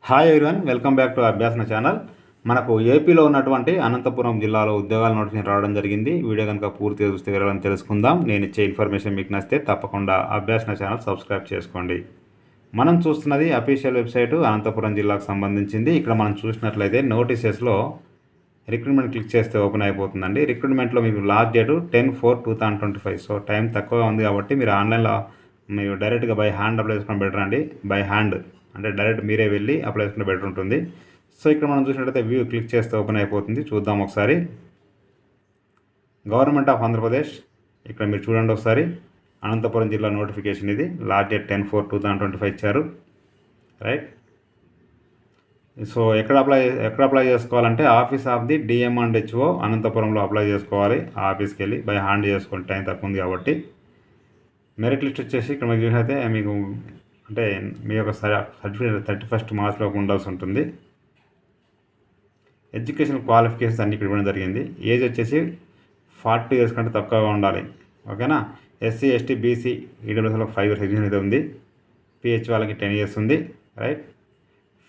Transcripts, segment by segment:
Hi everyone, welcome back to Abhyasana channel. మనకు ఏపీలో ఉన్నటువంటి అనంతపురం జిల్లాలో ఉద్యోగాల నోటిఫికేషన్ రావడం జరిగింది. వీడియో కనుక పూర్తిగా చూస్తే వివరాలను తెలుసుకుందాం. నేను ఇచ్చే ఇన్ఫర్మేషన్ మీకు నచ్చితే తప్పకుండా అభ్యాసన ఛానల్ సబ్స్క్రైబ్ చేసుకోండి. మనం చూస్తున్నది అఫీషియల్ వెబ్సైటు అనంతపురం జిల్లాకు సంబంధించింది. ఇక్కడ మనం చూసినట్లయితే నోటీసెస్లో రిక్రూట్మెంట్ క్లిక్ చేస్తే ఓపెన్ అయిపోతుందండి. రిక్రూట్మెంట్లో మీకు లాస్ట్ డేటు 10/4/2025. సో టైం తక్కువగా ఉంది కాబట్టి మీరు ఆన్లైన్లో మీరు డైరెక్ట్గా బై హ్యాండ్ అప్లై చేసుకోవడం బెటర్ అండి. బై హ్యాండ్ అంటే డైరెక్ట్ మీరే వెళ్ళి అప్లై చేసుకుంటే బెటర్ ఉంటుంది. సో ఇక్కడ మనం చూసినట్లయితే వ్యూ క్లిక్ చేస్తే ఓపెన్ అయిపోతుంది. చూద్దాం ఒకసారి. గవర్నమెంట్ ఆఫ్ ఆంధ్రప్రదేశ్, ఇక్కడ మీరు చూడండి ఒకసారి. అనంతపురం జిల్లా నోటిఫికేషన్ ఇది. లాస్ట్ డేట్ 10/4/2025 ఇచ్చారు. రైట్. సో ఎక్కడ అప్లై చేసుకోవాలంటే office of the DM and HO అనంతపురంలో అప్లై చేసుకోవాలి. ఆ ఆఫీస్కి వెళ్ళి బై హ్యాండ్ చేసుకోండి, టైం తక్కువ ఉంది కాబట్టి. మెరిట్ లిస్ట్ వచ్చేసి ఇక్కడ మీకు చూసినట్లయితే మీకు అంటే మీ యొక్క సర్టిఫికేట్ 31 మార్చ్లోకి ఉండాల్సి ఉంటుంది. ఎడ్యుకేషన్ క్వాలిఫికేషన్స్ అన్ని ఇక్కడ ఇవ్వడం జరిగింది. ఏజ్ వచ్చేసి 40 years కంటే తక్కువగా ఉండాలి. ఓకేనా. ఎస్సీ, ఎస్టీ, బీసీ, ఈడబ్ల్యూఎస్లో 5 years ఎగ్జిషన్ అయితే ఉంది. పిహెచ్ వాళ్ళకి 10 years ఉంది. Right.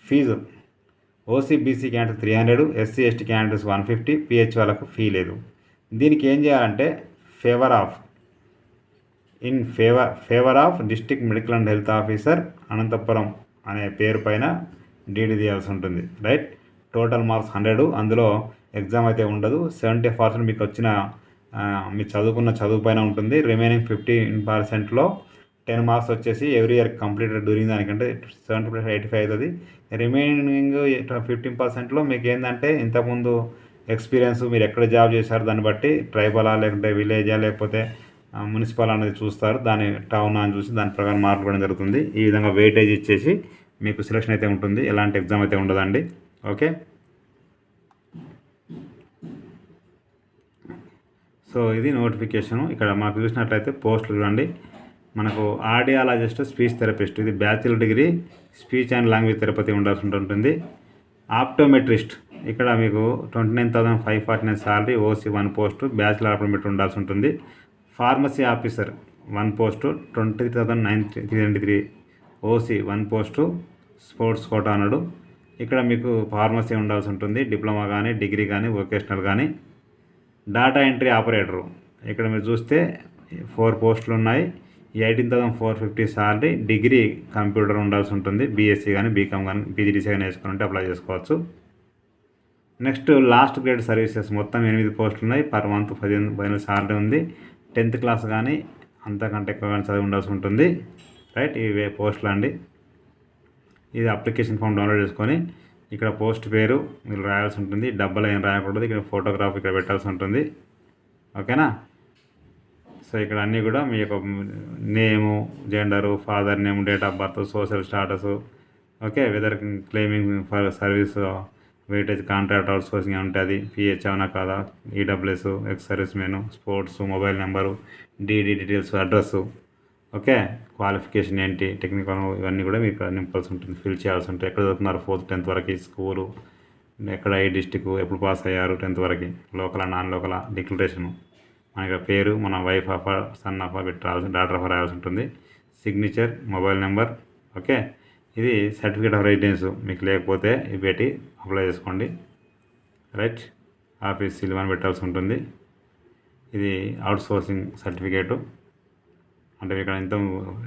Fees OC, BC candidate 300, SC, ST candidates 150, PH వాళ్ళకు ఫీ లేదు. దీనికి ఏం చేయాలంటే favour of district medical and health officer Anantapuram అనే పేరు పైన డీడీ తీయాల్సి ఉంటుంది. రైట్. Total marks 100. అందులో ఎగ్జామ్ అయితే ఉండదు. 70% మీకు వచ్చిన మీరు చదువుకున్న చదువు పైన ఉంటుంది. రిమైనింగ్ 15%లో 10 marks వచ్చేసి ఎవ్రీ ఇయర్ కంప్లీటెడ్ డ్యూరింగ్ దానికంటే 70 + 85 అవుతుంది. రిమైనింగ్ 15%లో మీకు ఏంటంటే ఇంతకుముందు ఎక్స్పీరియన్స్, మీరు ఎక్కడ జాబ్ చేశారు దాన్ని బట్టి ట్రైబలా లేకుంటే విలేజా లేకపోతే మున్సిపల్ అనేది చూస్తారు. దాని టౌన్ అని చూసి దాని ప్రకారం మార్కులు కూడా జరుగుతుంది. ఈ విధంగా వెయిటేజ్ ఇచ్చేసి మీకు సెలక్షన్ అయితే ఉంటుంది. ఎలాంటి ఎగ్జామ్ అయితే ఉండదండి. ఓకే. సో ఇది నోటిఫికేషను. ఇక్కడ మాకు చూసినట్లయితే పోస్టులు చూడండి. మనకు ఆడియాలజిస్ట్, స్పీచ్ థెరపిస్ట్, ఇది bachelor degree speech and language therapy ఉండాల్సి ఉంటుంది. ఆప్టోమెట్రిస్ట్, ఇక్కడ మీకు 29,549 salary, OC 1 post, bachelor optometry ఉండాల్సి ఉంటుంది. Pharmacy officer 1 post, 20,973, OC 1 post, sports quota అన్నాడు. ఇక్కడ మీకు ఫార్మసీ ఉండాల్సి ఉంటుంది. డిప్లొమా కానీ, డిగ్రీ కానీ, వొకేషనల్ కానీ. డేటా ఎంట్రీ ఆపరేటరు, ఇక్కడ మీరు చూస్తే 4 పోస్టులు ఉన్నాయి. 18,450 శాలరీ, డిగ్రీ కంప్యూటర్ ఉండాల్సి ఉంటుంది. బీఎస్సీ కానీ, బీకామ్ కానీ, పీజీడీసీ కానీ వేసుకుంటే అప్లై చేసుకోవచ్చు. నెక్స్ట్ లాస్ట్ గ్రేడ్ సర్వీసెస్, మొత్తం 8 పోస్టులు ఉన్నాయి. పర్ మంత్ 15,000 శాలరీ ఉంది. 10th క్లాస్ కానీ అంతకంటే ఎక్కువ కానీ చదివి ఉండాల్సి ఉంటుంది. రైట్. ఇవే పోస్టులు అండి. ఇది అప్లికేషన్ ఫామ్ డౌన్లోడ్ చేసుకొని ఇక్కడ పోస్ట్ పేరు మీరు రాయాల్సి ఉంటుంది. డబ్బులు ఏం రాయకూడదు. ఇక్కడ ఫోటోగ్రాఫ్ ఇక్కడ పెట్టాల్సి ఉంటుంది. ఓకేనా. సో ఇక్కడ అన్నీ కూడా మీ యొక్క name, gender, father name, date of birth, social status, okay, whether claiming for service, weightage, contract outsourcing ఉంటుంది, పిహెచ్ అవునా కాదా, EWS, ex servicemen, sports, mobile number, DD details, address, okay, qualification ఏంటి, technical, ఇవన్నీ కూడా మీకు నింపాల్సి ఉంటుంది, fill చేయాల్సి ఉంటుంది. ఎక్కడ చదువుతున్నారు, 4th 10th వరకు, స్కూలు ఎక్కడ, ఏ డిస్టిక్, ఎప్పుడు పాస్ అయ్యారు, 10th వరకు, లోకల్ నాన్ లోకల్, డిక్లరేషను, మన పేరు, మన వైఫ్ ఆఫ్ సన్ ఆఫ్ పెట్టి రావాల్సి, డాటర్ ఆఫ్ రాయాల్సి ఉంటుంది, సిగ్నేచర్, మొబైల్ నెంబర్. ఓకే. ఇది సర్టిఫికేట్ ఆఫ్ రెసిడెన్స్ మీకు లేకపోతే ఇవి పెట్టి అప్లై చేసుకోండి. రైట్. ఆఫీస్ సీల్ అని పెట్టాల్సి ఉంటుంది. ఇది అవుట్ సోర్సింగ్ సర్టిఫికేటు, అంటే ఇక్కడ ఎంత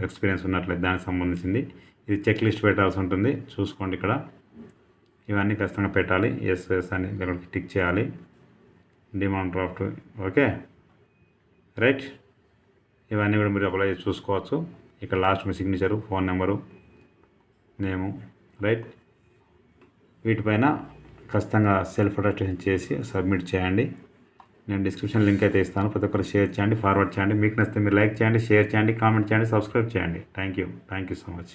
ఎక్స్పీరియన్స్ ఉన్నట్లయితే దానికి సంబంధించింది. ఇది చెక్ లిస్ట్ పెట్టాల్సి ఉంటుంది, చూసుకోండి. ఇక్కడ ఇవన్నీ ఖచ్చితంగా పెట్టాలి. ఎస్ అని ఇక్కడ టిక్ చేయాలి. Demand draft. ఓకే. రైట్. ఇవన్నీ కూడా మీరు అప్లై చేసి చూసుకోవచ్చు. ఇక్కడ లాస్ట్ మీ సిగ్నేచరు, ఫోన్ నెంబరు, నేము. రైట్. వీటిపైన ఖచ్చితంగా సెల్ఫ్ అటెస్టేషన్ చేసి సబ్మిట్ చేయండి. నేను డిస్క్రిప్షన్ లింక్ అయితే ఇస్తాను. ప్రతి ఒక్కరు షేర్ చేయండి, ఫార్వర్డ్ చేయండి. మీకు నచ్చితే మీరు లైక్ చేయండి, షేర్ చేయండి, కామెంట్ చేయండి, సబ్స్క్రైబ్ చేయండి. Thank you so much.